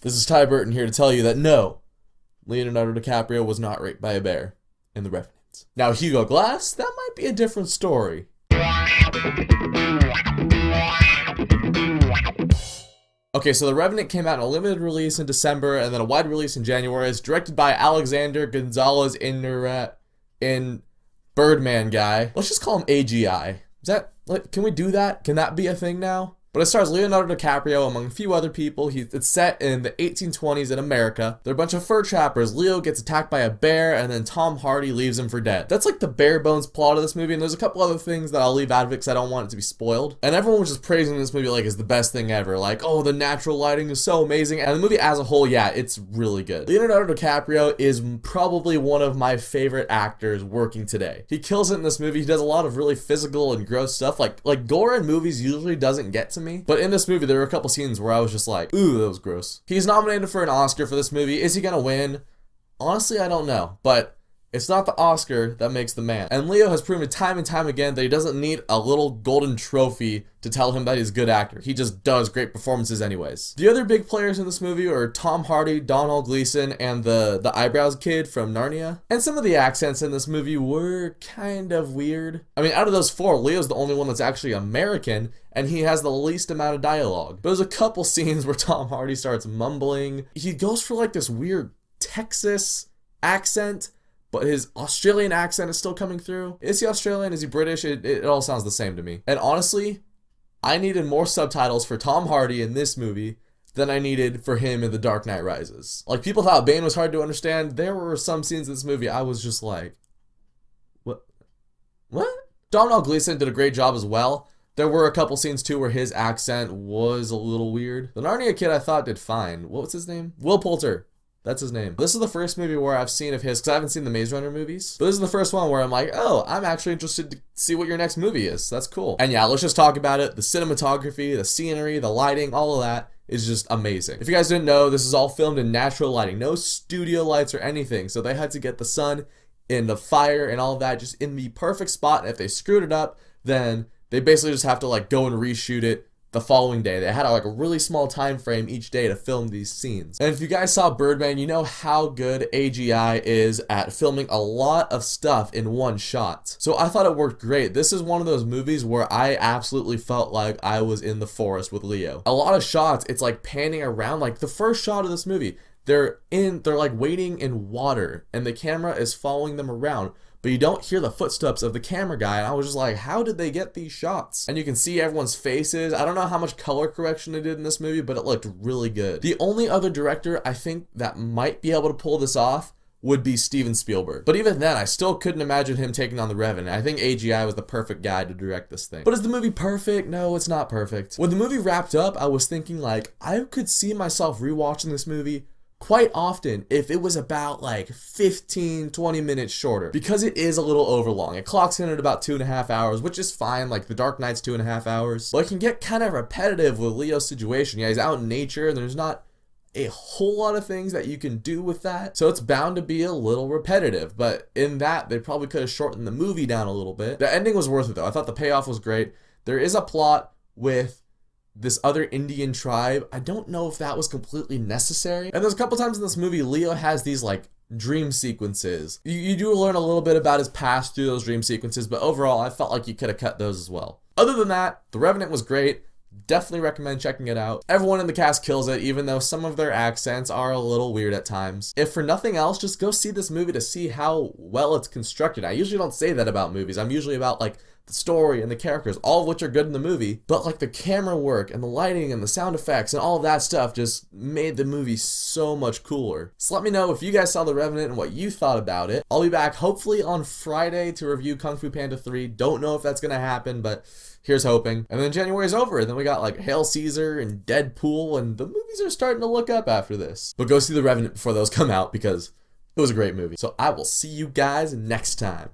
This is Ty Burton here to tell you that no, Leonardo DiCaprio was not raped by a bear in The Revenant. Now, Hugo Glass, that might be a different story. Okay, so The Revenant came out in a limited release in December and then a wide release in January. It's directed by Alexander Gonzalez in Birdman guy. Let's just call him AGI. Can we do that? Can that be a thing now? But it stars Leonardo DiCaprio among a few other people. It's set in the 1820s in America. They're a bunch of fur trappers. Leo gets attacked by a bear, and then Tom Hardy leaves him for dead. That's like the bare bones plot of this movie, and there's a couple other things that I'll leave out of it because I don't want it to be spoiled. And everyone was just praising this movie like it's the best thing ever. Like, oh, the natural lighting is so amazing. And the movie as a whole, yeah, it's really good. Leonardo DiCaprio is probably one of my favorite actors working today. He kills it in this movie. He does a lot of really physical and gross stuff. Like gore in movies usually doesn't get to me. But in this movie, there were a couple scenes where I was just like, ooh, that was gross. He's nominated for an Oscar for this movie. Is he gonna win? Honestly, I don't know. But it's not the Oscar that makes the man. And Leo has proven time and time again that he doesn't need a little golden trophy to tell him that he's a good actor. He just does great performances anyways. The other big players in this movie are Tom Hardy, Domhnall Gleeson, and the eyebrows kid from Narnia. And some of the accents in this movie were kind of weird. I mean, out of those four, Leo's the only one that's actually American, and he has the least amount of dialogue. But there's a couple scenes where Tom Hardy starts mumbling. He goes for like this weird Texas accent, but his Australian accent is still coming through. Is he Australian? Is he British? It all sounds the same to me. And honestly, I needed more subtitles for Tom Hardy in this movie than I needed for him in The Dark Knight Rises. Like, people thought Bane was hard to understand. There were some scenes in this movie I was just like, what? Domhnall Gleeson did a great job as well. There were a couple scenes too where his accent was a little weird. The Narnia kid I thought did fine. What was his name? Will Poulter. That's his name. This is the first movie where I've seen of his, because I haven't seen the Maze Runner movies. But this is the first one where I'm like, oh, I'm actually interested to see what your next movie is. That's cool. And yeah, let's just talk about it. The cinematography, the scenery, the lighting, all of that is just amazing. If you guys didn't know, this is all filmed in natural lighting. No studio lights or anything. So they had to get the sun and the fire and all of that just in the perfect spot. And if they screwed it up, then they basically just have to like go and reshoot it the following day. They had a really small time frame each day to film these scenes. And if you guys saw Birdman, you know how good AGI is at filming a lot of stuff in one shot. So I thought it worked great. This is one of those movies where I absolutely felt like I was in the forest with Leo. A lot of shots, it's like panning around. Like the first shot of this movie, they're like waiting in water and the camera is following them around, but you don't hear the footsteps of the camera guy. And I was just like, how did they get these shots? And you can see everyone's faces. I don't know how much color correction they did in this movie, but it looked really good. The only other director I think that might be able to pull this off would be Steven Spielberg. But even then, I still couldn't imagine him taking on The Revenant. I think AGI was the perfect guy to direct this thing. But is the movie perfect? No, it's not perfect. When the movie wrapped up, I was thinking like, I could see myself rewatching this movie quite often if it was about like 15-20 minutes shorter, because it is a little overlong. It clocks in at about 2.5 hours, which is fine. Like The Dark Knight's 2.5 hours, but it can get kind of repetitive with Leo's situation. Yeah, he's out in nature and there's not a whole lot of things that you can do with that, so it's bound to be a little repetitive. But in that, they probably could have shortened the movie down a little bit. The ending was worth it though. I thought the payoff was great. There is a plot with this other Indian tribe. I don't know if that was completely necessary. And there's a couple times in this movie, Leo has these like dream sequences. You do learn a little bit about his past through those dream sequences, but overall, I felt like you could have cut those as well. Other than that, The Revenant was great. Definitely recommend checking it out. Everyone in the cast kills it, even though some of their accents are a little weird at times. If for nothing else, just go see this movie to see how well it's constructed. I usually don't say that about movies. I'm usually about like the story and the characters, all of which are good in the movie, but like the camera work and the lighting and the sound effects and all of that stuff just made the movie so much cooler. So let me know if you guys saw The Revenant and what you thought about it. I'll be back hopefully on Friday to review Kung Fu Panda 3. Don't know if that's gonna happen, but here's hoping. And then January's over, and then we got like Hail Caesar and Deadpool, and the movies are starting to look up after this. But go see The Revenant before those come out because it was a great movie. So I will see you guys next time.